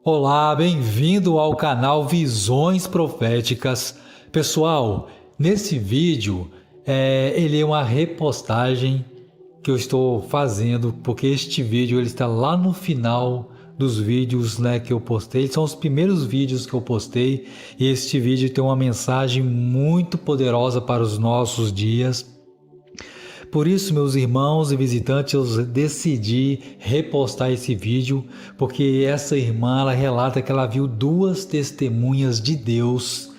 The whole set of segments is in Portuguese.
Olá, bem-vindo ao canal Visões Proféticas. Pessoal, nesse vídeo, ele é uma repostagem que eu estou fazendo, porque este vídeo ele está lá no final dos vídeos, né, que eu postei. São os primeiros vídeos que eu postei e este vídeo tem uma mensagem muito poderosa para os nossos dias. Por isso, meus irmãos e visitantes, eu decidi repostar esse vídeo, porque essa irmã ela relata que ela viu duas testemunhas de Deus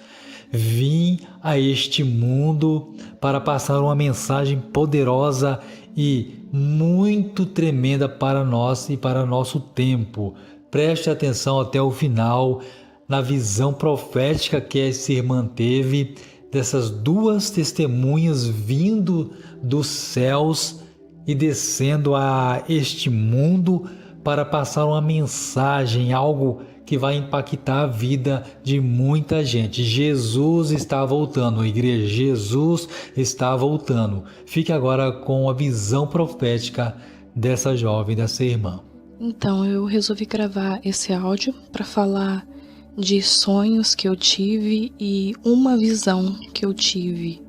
vir a este mundo para passar uma mensagem poderosa e muito tremenda para nós e para nosso tempo. Preste atenção até o final na visão profética que essa irmã teve dessas duas testemunhas vindo dos céus e descendo a este mundo para passar uma mensagem, algo que vai impactar a vida de muita gente. Jesus está voltando, igreja, Jesus está voltando. Fique agora com a visão profética dessa jovem, dessa irmã. Então, eu resolvi gravar esse áudio para falar de sonhos que eu tive e uma visão que eu tive,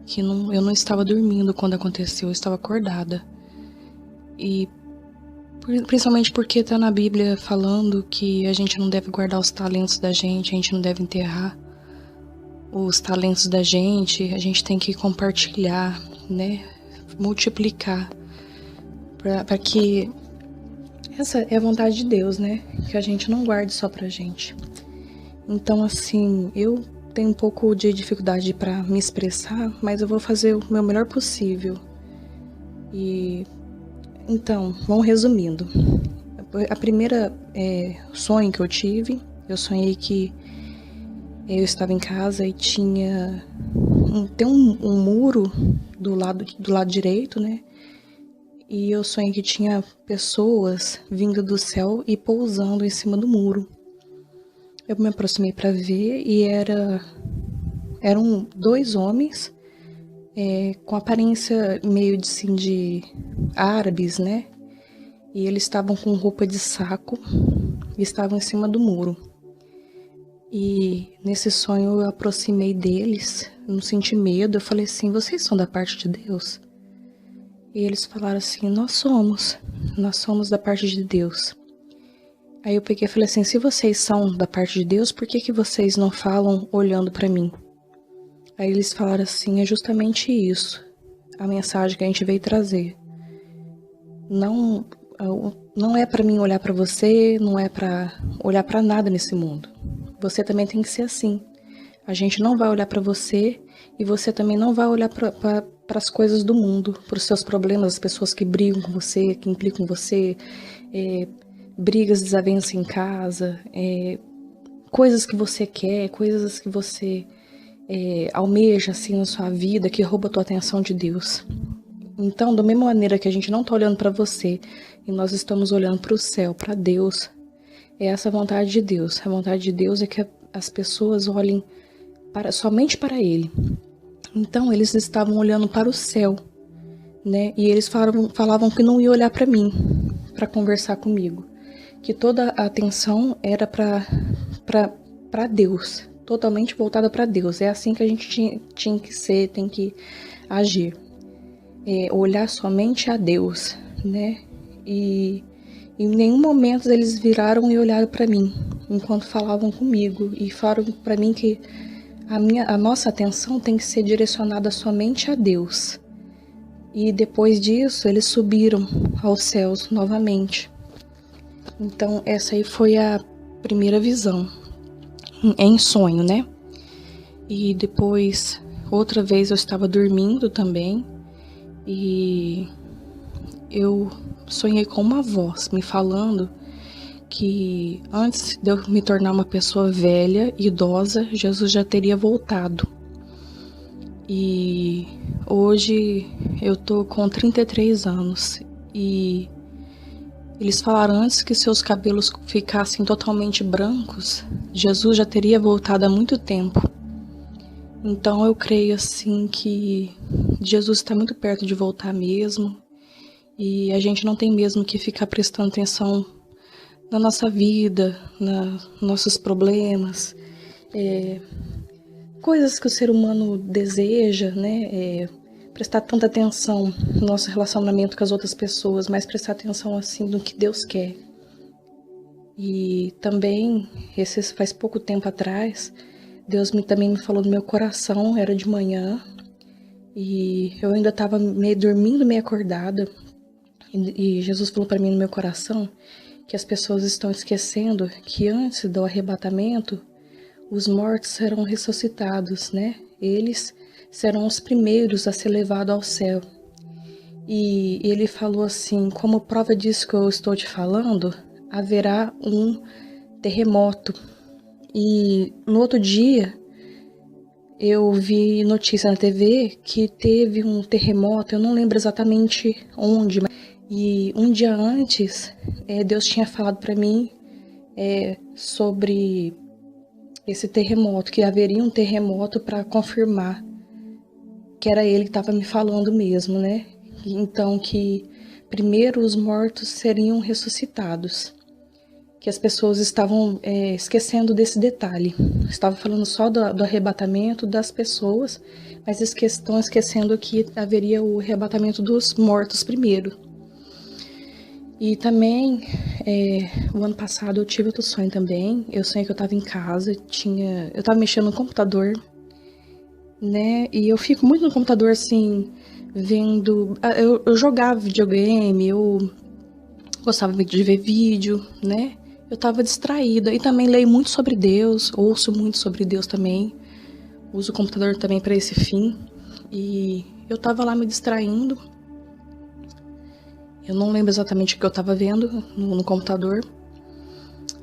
que eu não estava dormindo quando aconteceu, eu estava acordada. E principalmente porque está na Bíblia falando que a gente não deve guardar os talentos da gente, a gente não deve enterrar os talentos da gente, a gente tem que compartilhar, né, multiplicar, para que essa é a vontade de Deus, né, que a gente não guarde só pra gente. Então, assim, eu tenho um pouco de dificuldade para me expressar, mas eu vou fazer o meu melhor possível. Então, vamos resumindo. A primeira sonho que eu tive, eu sonhei que eu estava em casa e tem um muro do lado direito, né? E eu sonhei que tinha pessoas vindo do céu e pousando em cima do muro. Eu me aproximei para ver e eram dois homens com aparência meio de árabes, né? E eles estavam com roupa de saco e estavam em cima do muro. E nesse sonho eu aproximei deles, eu não senti medo, eu falei assim, vocês são da parte de Deus? E eles falaram assim, nós somos da parte de Deus. Aí eu peguei e falei assim, se vocês são da parte de Deus, por que vocês não falam olhando para mim? Aí eles falaram assim, é justamente isso, a mensagem que a gente veio trazer. Não é para mim olhar para você, não é para olhar para nada nesse mundo. Você também tem que ser assim. A gente não vai olhar para você e você também não vai olhar para as coisas do mundo, para os seus problemas, as pessoas que brigam com você, que implicam com você, brigas, desavenças em casa, coisas que você quer, coisas que você almeja assim na sua vida, que rouba a tua atenção de Deus. Então, da mesma maneira que a gente não está olhando para você e nós estamos olhando para o céu, para Deus, é essa a vontade de Deus. A vontade de Deus é que as pessoas olhem somente para Ele. Então, eles estavam olhando para o céu, né? E eles falavam que não ia olhar para mim, para conversar comigo. Que toda a atenção era para Deus, totalmente voltada para Deus. É assim que a gente tinha que ser, tem que agir. Olhar somente a Deus, né? E em nenhum momento eles viraram e olharam para mim, enquanto falavam comigo. E falaram para mim que a nossa atenção tem que ser direcionada somente a Deus. E depois disso, eles subiram aos céus novamente. Então, essa aí foi a primeira visão, em sonho, né? E depois, outra vez eu estava dormindo também, e eu sonhei com uma voz me falando que antes de eu me tornar uma pessoa velha, idosa, Jesus já teria voltado. E hoje eu tô com 33 anos e eles falaram antes que seus cabelos ficassem totalmente brancos, Jesus já teria voltado há muito tempo. Então eu creio assim que Jesus está muito perto de voltar mesmo. E a gente não tem mesmo que ficar prestando atenção na nossa vida, nossos problemas, coisas que o ser humano deseja, né? Prestar tanta atenção no nosso relacionamento com as outras pessoas, mas prestar atenção assim no que Deus quer. E também, faz pouco tempo atrás, Deus também me falou no meu coração, era de manhã, e eu ainda estava meio dormindo, meio acordada, e Jesus falou para mim no meu coração que as pessoas estão esquecendo que antes do arrebatamento, os mortos serão ressuscitados, né? Eles serão os primeiros a ser levados ao céu. E ele falou assim, como prova disso que eu estou te falando, haverá um terremoto. E no outro dia, eu vi notícia na TV que teve um terremoto, eu não lembro exatamente onde, e um dia antes, Deus tinha falado para mim sobre esse terremoto, que haveria um terremoto para confirmar que era ele que estava me falando mesmo, né? Então, que primeiro os mortos seriam ressuscitados. Que as pessoas estavam esquecendo desse detalhe. Estavam falando só do arrebatamento das pessoas, mas estão esquecendo que haveria o arrebatamento dos mortos primeiro. E também, o ano passado eu tive outro sonho também. Eu sonhei que eu estava em casa, eu estava mexendo no computador, né? E eu fico muito no computador, assim, vendo... Eu jogava videogame, eu gostava de ver vídeo, né? Eu estava distraída e também leio muito sobre Deus, ouço muito sobre Deus também, uso o computador também para esse fim. E eu estava lá me distraindo, eu não lembro exatamente o que eu estava vendo no computador.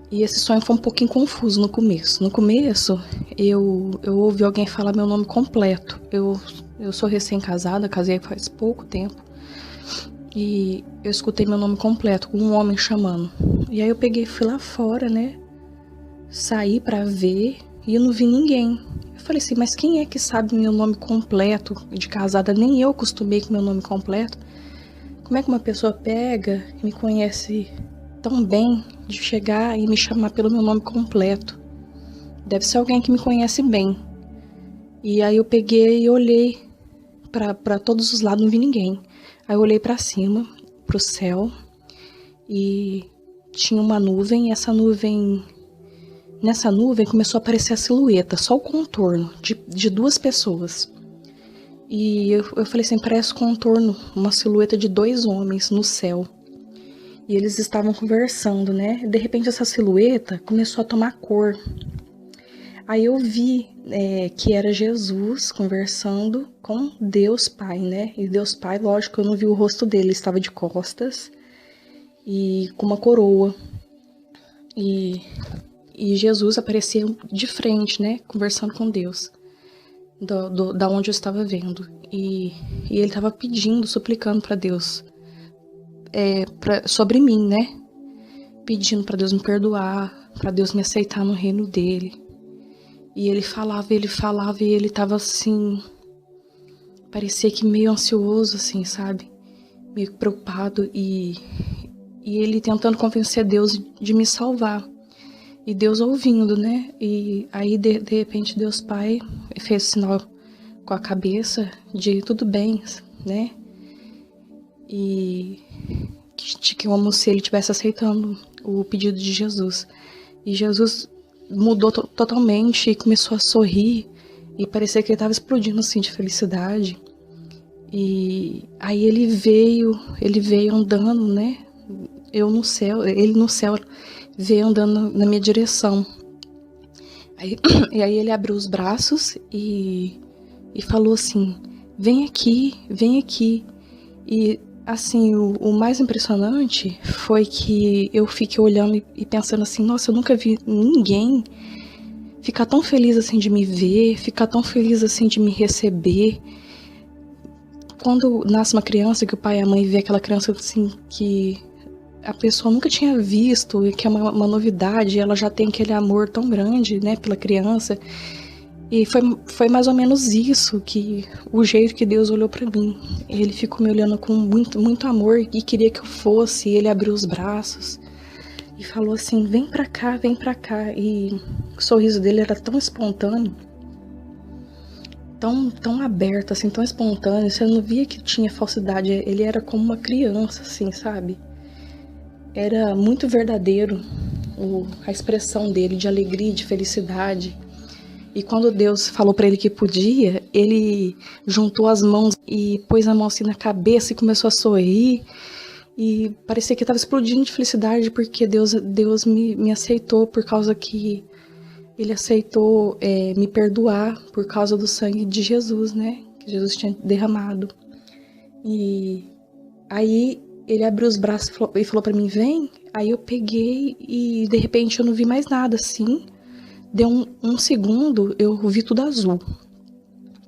E esse sonho foi um pouquinho confuso no começo. No começo, eu ouvi alguém falar meu nome completo. Eu sou recém-casada, casei faz pouco tempo. E eu escutei meu nome completo, com um homem chamando. E aí eu peguei e fui lá fora, né? Saí pra ver e eu não vi ninguém. Eu falei assim, mas quem é que sabe meu nome completo de casada? Nem eu acostumei com meu nome completo. Como é que uma pessoa pega e me conhece tão bem de chegar e me chamar pelo meu nome completo? Deve ser alguém que me conhece bem. E aí eu peguei e olhei pra todos os lados, não vi ninguém. Aí eu olhei pra cima, pro céu, e tinha uma nuvem, e nessa nuvem começou a aparecer a silhueta, só o contorno de duas pessoas. E eu falei assim, parece contorno, uma silhueta de dois homens no céu. E eles estavam conversando, né? De repente essa silhueta começou a tomar cor. Aí eu vi que era Jesus conversando com Deus Pai, né? E Deus Pai, lógico, eu não vi o rosto dele, ele estava de costas e com uma coroa. E Jesus aparecia de frente, né? Conversando com Deus, da onde eu estava vendo. E ele estava pedindo, suplicando para Deus sobre mim, né? Pedindo para Deus me perdoar, para Deus me aceitar no reino dele. E ele falava e ele tava assim, parecia que meio ansioso, assim, sabe? Meio preocupado e ele tentando convencer Deus de me salvar. E Deus ouvindo, né? E aí, de repente, Deus Pai fez sinal com a cabeça de tudo bem, né? E como se ele estivesse aceitando o pedido de Jesus. E Jesus mudou totalmente e começou a sorrir e parecia que ele estava explodindo assim de felicidade. E aí ele veio andando, né? Ele no céu veio andando na minha direção. E aí ele abriu os braços e falou assim, vem aqui. E assim, o mais impressionante foi que eu fiquei olhando e pensando assim, nossa, eu nunca vi ninguém ficar tão feliz assim de me ver, ficar tão feliz assim de me receber. Quando nasce uma criança, que o pai e a mãe vê aquela criança assim que a pessoa nunca tinha visto, e que é uma novidade, ela já tem aquele amor tão grande, né, pela criança. E foi mais ou menos isso, que o jeito que Deus olhou pra mim. Ele ficou me olhando com muito, muito amor e queria que eu fosse, e ele abriu os braços. e falou assim, vem pra cá, vem pra cá. E o sorriso dele era tão espontâneo, tão aberto, assim, tão espontâneo. Você não via que tinha falsidade, ele era como uma criança, assim, sabe? Era muito verdadeiro a expressão dele de alegria, de felicidade. E quando Deus falou para ele que podia, ele juntou as mãos e pôs a mão assim na cabeça e começou a sorrir. E parecia que estava explodindo de felicidade, porque Deus me aceitou por causa que ele aceitou me perdoar por causa do sangue de Jesus, né? Que Jesus tinha derramado. E aí ele abriu os braços e falou para mim, vem. Aí eu peguei e de repente eu não vi mais nada assim. Deu um segundo, eu vi tudo azul.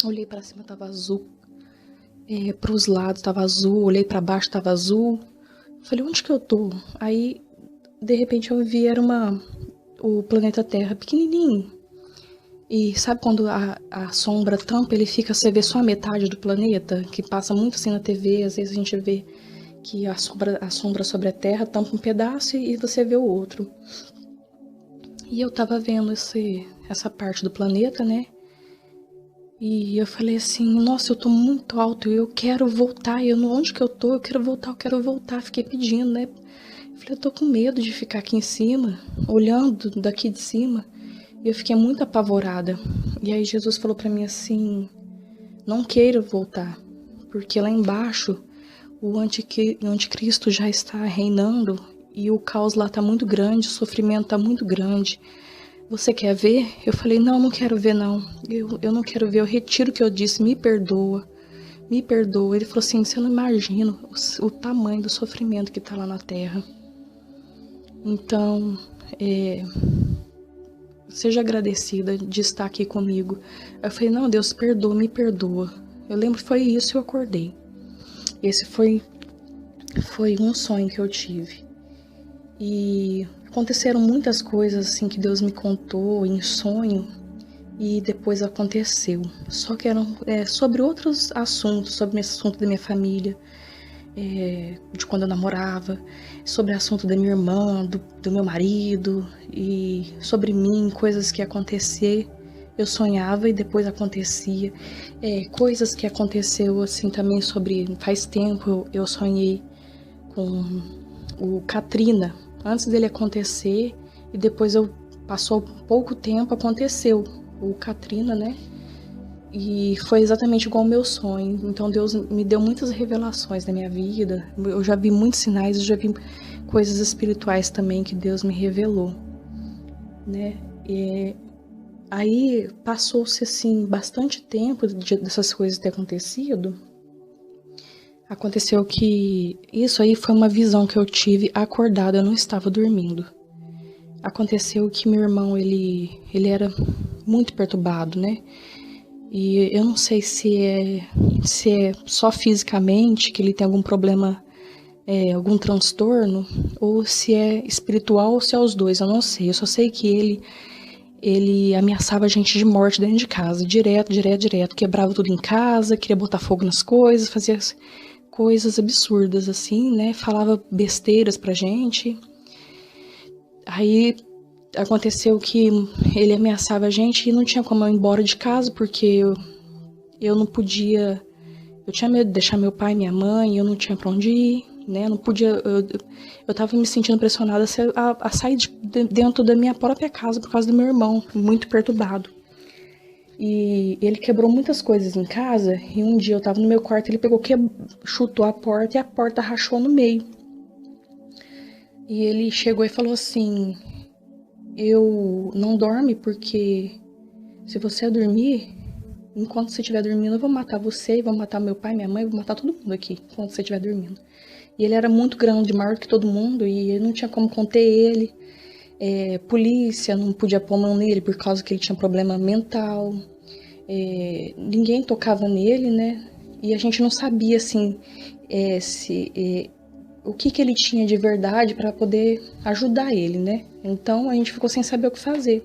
Olhei para cima, tava azul. Para os lados tava azul. Olhei para baixo, tava azul. Falei, onde que eu tô? Aí, de repente, eu vi, era o planeta Terra pequenininho. E sabe quando a sombra tampa, ele fica, você vê só a metade do planeta? Que passa muito assim na TV, às vezes a gente vê que a sombra sobre a Terra tampa um pedaço e você vê o outro. E eu tava vendo essa parte do planeta, né? E eu falei assim, nossa, eu tô muito alto, eu quero voltar, onde que eu tô? Eu quero voltar. Fiquei pedindo, né? Eu falei, eu tô com medo de ficar aqui em cima, olhando daqui de cima. E eu fiquei muito apavorada. E aí Jesus falou pra mim assim, não queira voltar, porque lá embaixo o anticristo já está reinando e o caos lá tá muito grande, o sofrimento tá muito grande. Você quer ver? Eu falei, não quero ver não. Eu não quero ver, eu retiro o que eu disse, me perdoa. Me perdoa. Ele falou assim, você não imagina o tamanho do sofrimento que tá lá na Terra. Então, seja agradecida de estar aqui comigo. Eu falei, não, Deus, perdoa, me perdoa. Eu lembro que foi isso e eu acordei. Esse foi um sonho que eu tive. E aconteceram muitas coisas assim que Deus me contou em sonho e depois aconteceu. Só que eram sobre outros assuntos, sobre o assunto da minha família, de quando eu namorava, sobre o assunto da minha irmã, do meu marido e sobre mim, coisas que iam acontecer. Eu sonhava e depois acontecia. Coisas que aconteceu assim também sobre... Faz tempo eu sonhei com o Katrina, antes dele acontecer, e depois passou pouco tempo, aconteceu o Katrina, né? E foi exatamente igual ao meu sonho. Então Deus me deu muitas revelações na minha vida. Eu já vi muitos sinais, eu já vi coisas espirituais também que Deus me revelou, né? Aí passou-se assim bastante tempo dessas coisas ter acontecido. Aconteceu que isso aí foi uma visão que eu tive acordada, eu não estava dormindo. Aconteceu que meu irmão, ele era muito perturbado, né? E eu não sei se é só fisicamente, que ele tem algum problema, algum transtorno, ou se é espiritual ou se é os dois, eu não sei. Eu só sei que ele ameaçava a gente de morte dentro de casa, direto. Quebrava tudo em casa, queria botar fogo nas coisas, fazia coisas absurdas, assim, né? Falava besteiras pra gente. Aí aconteceu que ele ameaçava a gente e não tinha como eu ir embora de casa, porque eu não podia... Eu tinha medo de deixar meu pai e minha mãe, eu não tinha pra onde ir, né? Não podia... Eu tava me sentindo pressionada a sair dentro da minha própria casa por causa do meu irmão, muito perturbado. E ele quebrou muitas coisas em casa, e um dia eu tava no meu quarto, ele chutou a porta e a porta rachou no meio. E ele chegou e falou assim, eu não dorme porque se você dormir, enquanto você estiver dormindo eu vou matar você, vou matar meu pai, minha mãe, vou matar todo mundo aqui, enquanto você estiver dormindo. E ele era muito grande, maior que todo mundo, e não tinha como conter ele. Polícia não podia pôr mão nele por causa que ele tinha problema mental. Ninguém tocava nele, né? E a gente não sabia assim o que ele tinha de verdade para poder ajudar ele, né? Então a gente ficou sem saber o que fazer.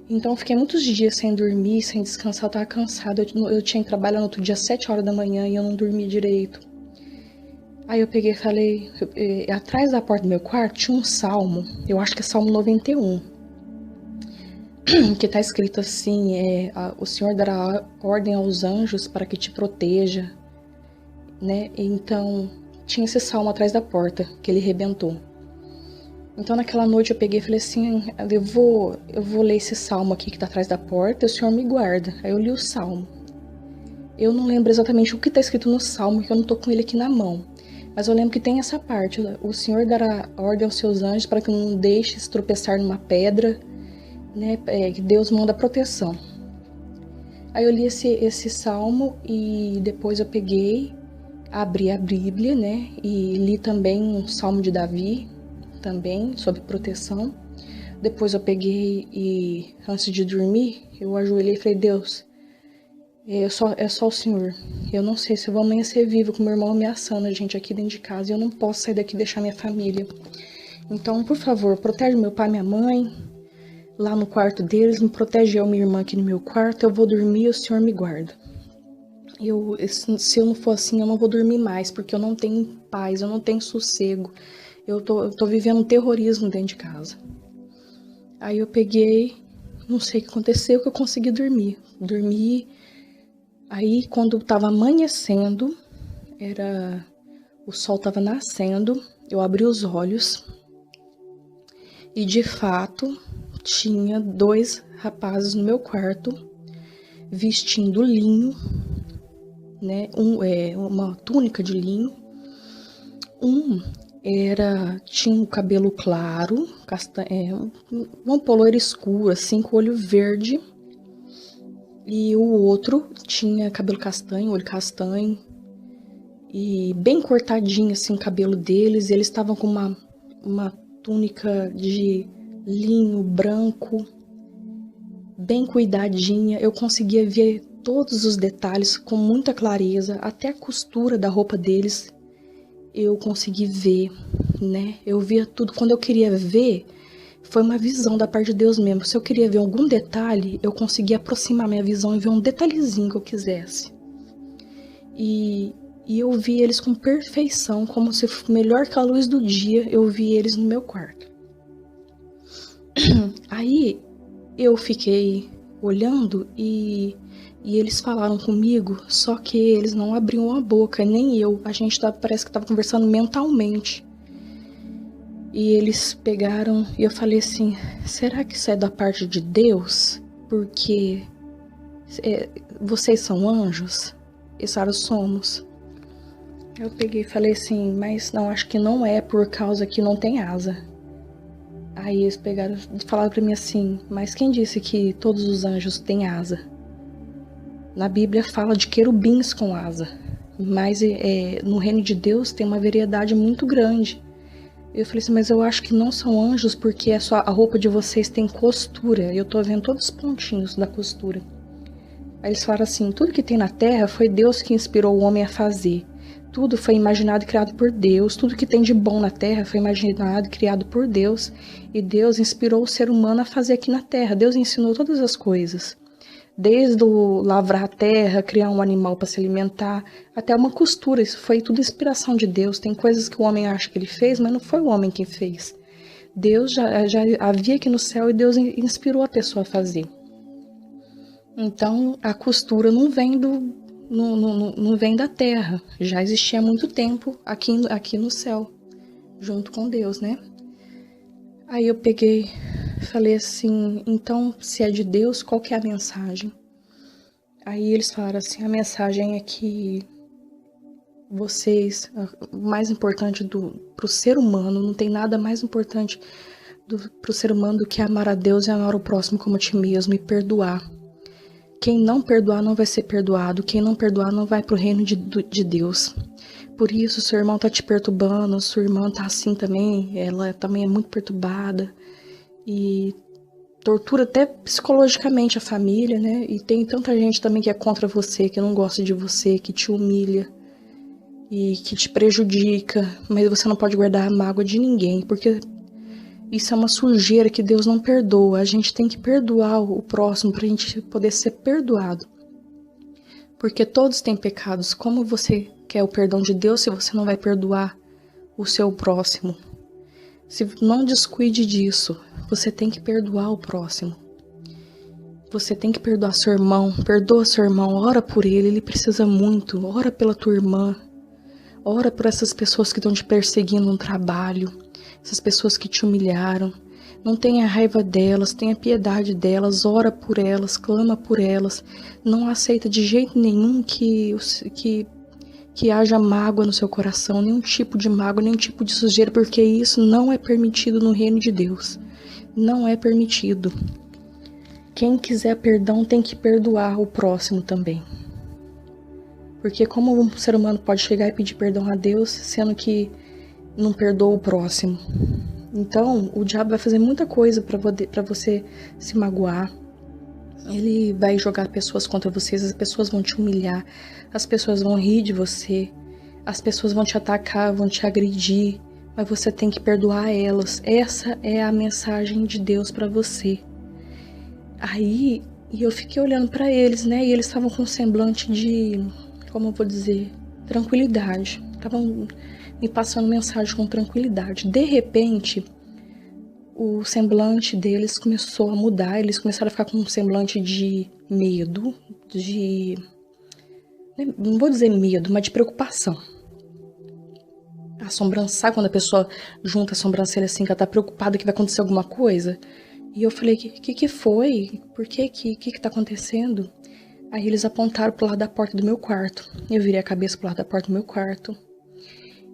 Então eu fiquei muitos dias sem dormir, sem descansar, eu tava cansada. Eu tinha que trabalhar no outro dia às 7 horas da manhã e eu não dormi direito. Aí eu peguei e falei, atrás da porta do meu quarto tinha um salmo, eu acho que é Salmo 91, que tá escrito assim, o Senhor dará ordem aos anjos para que te proteja, né? Então, tinha esse salmo atrás da porta, que ele rebentou. Então, naquela noite eu peguei e falei assim, eu vou ler esse salmo aqui que tá atrás da porta, e o Senhor me guarda. Aí eu li o salmo. Eu não lembro exatamente o que tá escrito no salmo, porque eu não tô com ele aqui na mão. Mas eu lembro que tem essa parte, o Senhor dará ordem aos seus anjos para que não deixes tropeçar numa pedra, né? Que Deus manda proteção. Aí eu li esse salmo e depois eu peguei, abri a Bíblia, né? E li também um salmo de Davi, também, sobre proteção. Depois eu peguei e, antes de dormir, eu ajoelhei e falei, Deus, é só o Senhor. Eu não sei se eu vou amanhecer vivo com meu irmão ameaçando a gente aqui dentro de casa. E eu não posso sair daqui e deixar minha família. Então, por favor, protege meu pai e minha mãe lá no quarto deles. Me protege eu e minha irmã aqui no meu quarto. Eu vou dormir e o Senhor me guarda. Se eu não for assim, eu não vou dormir mais. Porque eu não tenho paz, eu não tenho sossego. Eu tô vivendo um terrorismo dentro de casa. Aí eu peguei, não sei o que aconteceu, que eu consegui dormir. Dormi. Aí, quando estava amanhecendo, o sol estava nascendo, eu abri os olhos e, de fato, tinha 2 rapazes no meu quarto vestindo linho, né? Uma túnica de linho. Tinha o cabelo claro, vamos pôr loiro escuro, assim, com olho verde. E o outro tinha cabelo castanho, olho castanho. E bem cortadinho, assim, o cabelo deles. E eles estavam com uma túnica de linho branco, bem cuidadinha. Eu conseguia ver todos os detalhes com muita clareza. Até a costura da roupa deles eu consegui ver, né? Eu via tudo. Quando eu queria ver, foi uma visão da parte de Deus mesmo. Se eu queria ver algum detalhe, eu conseguia aproximar minha visão e ver um detalhezinho que eu quisesse. E eu vi eles com perfeição, como se fosse melhor que a luz do dia, eu vi eles no meu quarto. Aí eu fiquei olhando e eles falaram comigo, só que eles não abriam a boca, nem eu. A gente parece que estava conversando mentalmente. E eles pegaram e eu falei assim, será que isso é da parte de Deus? Porque vocês são anjos? E Sara, somos. Eu peguei e falei assim, mas não, acho que não é por causa que não tem asa. Aí eles pegaram e falaram pra mim assim, mas quem disse que todos os anjos têm asa? Na Bíblia fala de querubins com asa, mas no reino de Deus tem uma variedade muito grande. Eu falei assim, mas eu acho que não são anjos porque a roupa de vocês tem costura. Eu tô vendo todos os pontinhos da costura. Aí eles falaram assim, tudo que tem na terra foi Deus que inspirou o homem a fazer. Tudo foi imaginado e criado por Deus. Tudo que tem de bom na terra foi imaginado e criado por Deus. E Deus inspirou o ser humano a fazer aqui na terra. Deus ensinou todas as coisas. Desde o lavrar a terra, criar um animal para se alimentar, até uma costura. Isso foi tudo inspiração de Deus. Tem coisas que o homem acha que ele fez, mas não foi o homem quem fez. Deus já havia aqui no céu e Deus inspirou a pessoa a fazer. Então, a costura não vem não vem da terra. Já existia há muito tempo aqui no céu, junto com Deus, né? Aí eu peguei, falei assim, então, se é de Deus, qual que é a mensagem? Aí eles falaram assim, a mensagem é que vocês, o mais importante pro ser humano, não tem nada mais importante pro ser humano do que amar a Deus e amar o próximo como a ti mesmo e perdoar. Quem não perdoar não vai ser perdoado, quem não perdoar não vai pro reino de Deus. Por isso, seu irmão tá te perturbando, sua irmã tá assim também, ela também é muito perturbada e tortura até psicologicamente a família, né? E tem tanta gente também que é contra você, que não gosta de você, que te humilha e que te prejudica, mas você não pode guardar a mágoa de ninguém, porque isso é uma sujeira que Deus não perdoa. A gente tem que perdoar o próximo pra gente poder ser perdoado. Porque todos têm pecados. Como você quer o perdão de Deus se você não vai perdoar o seu próximo? Não descuide disso. Você tem que perdoar o próximo. Você tem que perdoar seu irmão. Perdoa seu irmão. Ora por ele precisa muito. Ora pela tua irmã. Ora por essas pessoas que estão te perseguindo no trabalho. Essas pessoas que te humilharam. Não tenha raiva delas, tenha piedade delas, ora por elas, clama por elas. Não aceita de jeito nenhum que haja mágoa no seu coração, nenhum tipo de mágoa, nenhum tipo de sujeira, porque isso não é permitido no reino de Deus. Não é permitido. Quem quiser perdão tem que perdoar o próximo também. Porque como um ser humano pode chegar e pedir perdão a Deus, sendo que não perdoa o próximo? Então, o diabo vai fazer muita coisa para você se magoar. Ele vai jogar pessoas contra vocês, as pessoas vão te humilhar, as pessoas vão rir de você, as pessoas vão te atacar, vão te agredir, mas você tem que perdoar elas. Essa é a mensagem de Deus para você. Aí, eu fiquei olhando para eles, né? E eles estavam com um semblante de, como eu vou dizer, tranquilidade. Estavam me passando mensagem com tranquilidade. De repente, o semblante deles começou a mudar. Eles começaram a ficar com um semblante de medo, não vou dizer medo, mas de preocupação. A sobrancelha, sabe quando a pessoa junta a sobrancelha assim, que ela tá preocupada que vai acontecer alguma coisa? E eu falei, que foi? Por que tá acontecendo? Aí eles apontaram pro lado da porta do meu quarto. Eu virei a cabeça pro lado da porta do meu quarto.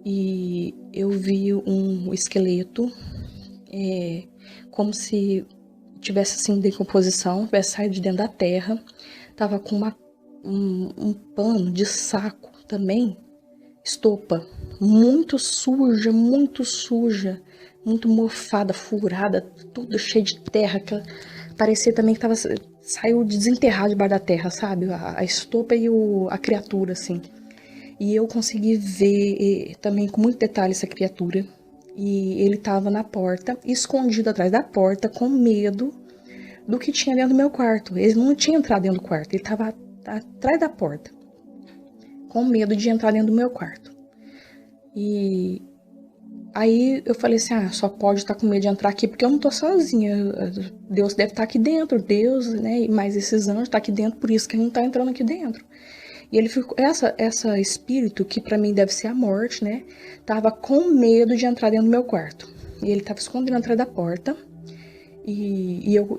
E eu vi um esqueleto, como se tivesse assim decomposição, tivesse saído de dentro da terra. Tava com um pano de saco também, estopa, muito suja, muito mofada, furada, tudo cheio de terra. Parecia também que saiu desenterrado debaixo da terra, sabe? A estopa e a criatura, assim. E eu consegui ver também com muito detalhe essa criatura. E ele estava na porta, escondido atrás da porta, com medo do que tinha dentro do meu quarto. Ele não tinha entrado dentro do quarto, ele estava atrás da porta, com medo de entrar dentro do meu quarto. E aí eu falei assim, só pode estar com medo de entrar aqui porque eu não tô sozinha. Deus deve estar aqui dentro, Deus, né? Mas esses anjos estão aqui dentro, por isso que ele não tá entrando aqui dentro. E ele ficou, essa espírito, que pra mim deve ser a morte, né? Tava com medo de entrar dentro do meu quarto. E ele tava escondido atrás da porta. E eu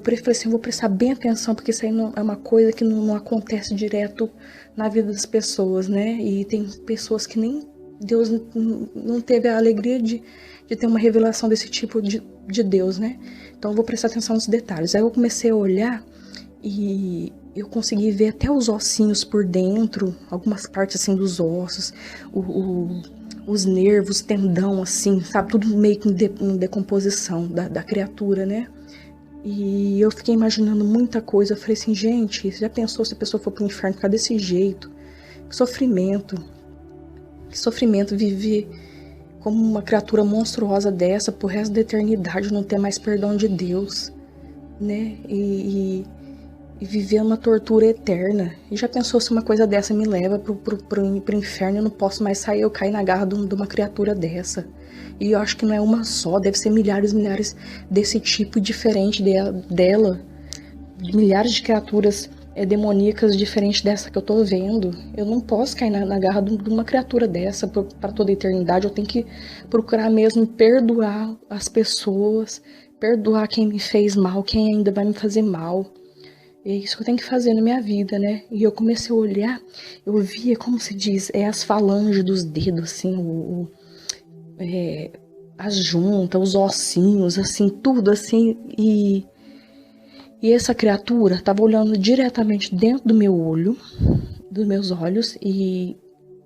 falei assim, eu vou prestar bem atenção, porque isso aí não, é uma coisa que não acontece direto na vida das pessoas, né? E tem pessoas que nem Deus não teve a alegria de ter uma revelação desse tipo de Deus, né? Então eu vou prestar atenção nos detalhes. Aí eu comecei a olhar e eu consegui ver até os ossinhos por dentro, algumas partes assim dos ossos, os nervos, tendão assim, sabe? Tudo meio que em decomposição da criatura, né? E eu fiquei imaginando muita coisa. Eu falei assim, gente, já pensou se a pessoa for pro inferno ficar desse jeito? Que sofrimento. Que sofrimento viver como uma criatura monstruosa dessa pro resto da eternidade, não ter mais perdão de Deus, né? E viver uma tortura eterna. E já pensou se uma coisa dessa me leva pro inferno, eu não posso mais sair, eu caio na garra de uma criatura dessa. E eu acho que não é uma só, deve ser milhares desse tipo diferente dela. Milhares de criaturas demoníacas diferentes dessa que eu tô vendo. Eu não posso cair na garra de uma criatura dessa para toda a eternidade. Eu tenho que procurar mesmo perdoar as pessoas, perdoar quem me fez mal, quem ainda vai me fazer mal. É isso que eu tenho que fazer na minha vida, né? E eu comecei a olhar, eu via, como se diz, as falanges dos dedos, assim, as juntas, os ossinhos, assim, tudo assim. E essa criatura estava olhando diretamente dentro do meu olho, dos meus olhos, e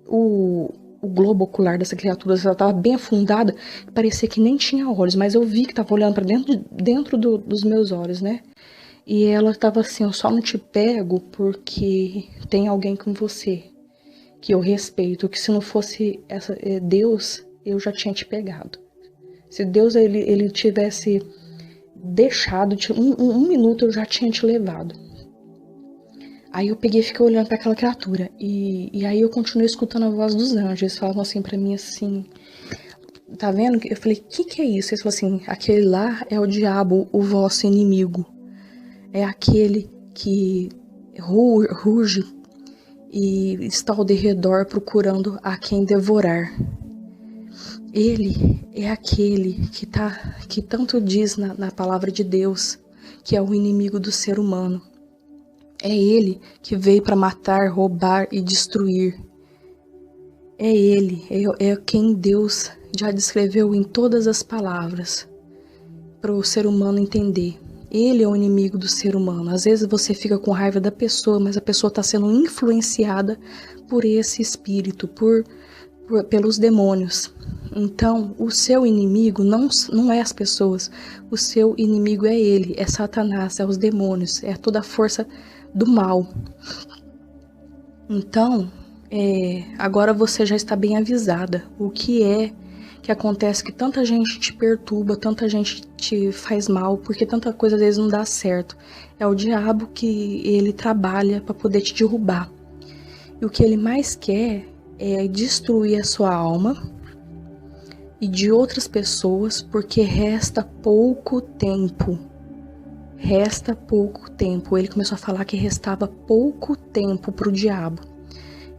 o globo ocular dessa criatura estava bem afundada, parecia que nem tinha olhos, mas eu vi que estava olhando para dentro dos meus olhos, né? E ela estava assim, eu só não te pego porque tem alguém com você que eu respeito, que se não fosse Deus, eu já tinha te pegado. Se Deus ele tivesse deixado, um minuto eu já tinha te levado. Aí eu peguei e fiquei olhando para aquela criatura. E aí eu continuei escutando a voz dos anjos. Eles falavam assim para mim assim, tá vendo? Eu falei, que é isso? Eles falaram assim, aquele lá é o diabo, o vosso inimigo. É aquele que ruge e está ao derredor procurando a quem devorar. Ele é aquele que tanto diz na palavra de Deus, que é o inimigo do ser humano. É ele que veio para matar, roubar e destruir. É ele, é quem Deus já descreveu em todas as palavras para o ser humano entender. Ele é o inimigo do ser humano. Às vezes você fica com raiva da pessoa, mas a pessoa está sendo influenciada por esse espírito, pelos demônios. Então, o seu inimigo não é as pessoas. O seu inimigo é ele, é Satanás, é os demônios, é toda a força do mal. Então, agora você já está bem avisada. O que acontece que tanta gente te perturba, tanta gente te faz mal, porque tanta coisa às vezes não dá certo. É o diabo que ele trabalha para poder te derrubar. E o que ele mais quer é destruir a sua alma e de outras pessoas, porque resta pouco tempo. Resta pouco tempo. Ele começou a falar que restava pouco tempo para o diabo.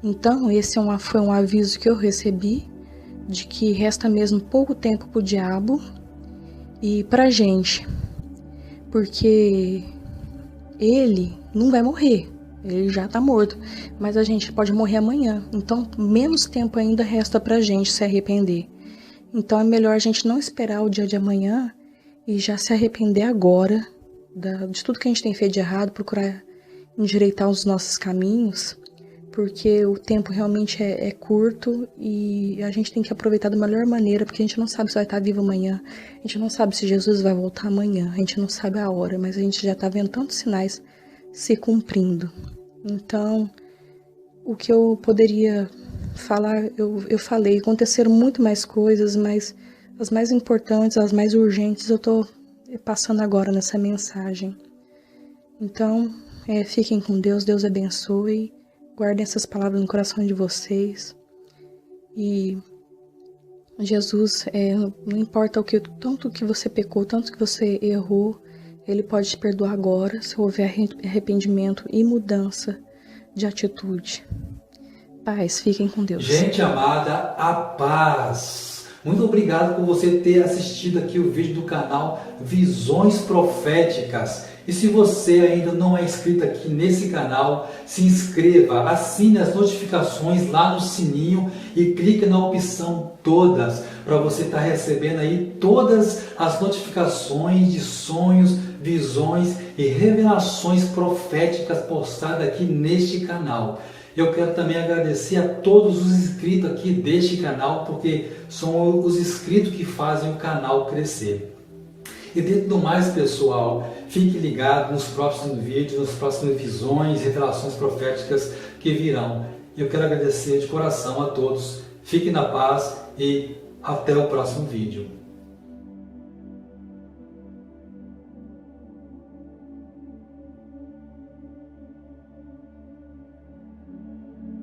Então, esse foi um aviso que eu recebi, de que resta mesmo pouco tempo para o diabo e para a gente. Porque ele não vai morrer. Ele já tá morto, mas a gente pode morrer amanhã. Então, menos tempo ainda resta pra gente se arrepender. Então, é melhor a gente não esperar o dia de amanhã e já se arrepender agora de tudo que a gente tem feito de errado, procurar endireitar os nossos caminhos, porque o tempo realmente é curto e a gente tem que aproveitar da melhor maneira, porque a gente não sabe se vai estar vivo amanhã, a gente não sabe se Jesus vai voltar amanhã, a gente não sabe a hora, mas a gente já tá vendo tantos sinais se cumprindo. Então, o que eu poderia falar, eu falei. Aconteceram muito mais coisas, mas as mais importantes, as mais urgentes, eu tô passando agora nessa mensagem. Então, fiquem com Deus, Deus abençoe, guardem essas palavras no coração de vocês. E Jesus, não importa tanto que você pecou, tanto que você errou, Ele pode te perdoar agora, se houver arrependimento e mudança de atitude. Paz, fiquem com Deus. Gente amada, a paz. Muito obrigado por você ter assistido aqui o vídeo do canal Visões Proféticas. E se você ainda não é inscrito aqui nesse canal, se inscreva, assine as notificações lá no sininho e clique na opção todas, para você estar recebendo aí todas as notificações de sonhos, visões e revelações proféticas postadas aqui neste canal. Eu quero também agradecer a todos os inscritos aqui deste canal, porque são os inscritos que fazem o canal crescer. E dentro do mais, pessoal, fique ligado nos próximos vídeos, nas próximas visões, revelações proféticas que virão. Eu quero agradecer de coração a todos. Fique na paz e até o próximo vídeo.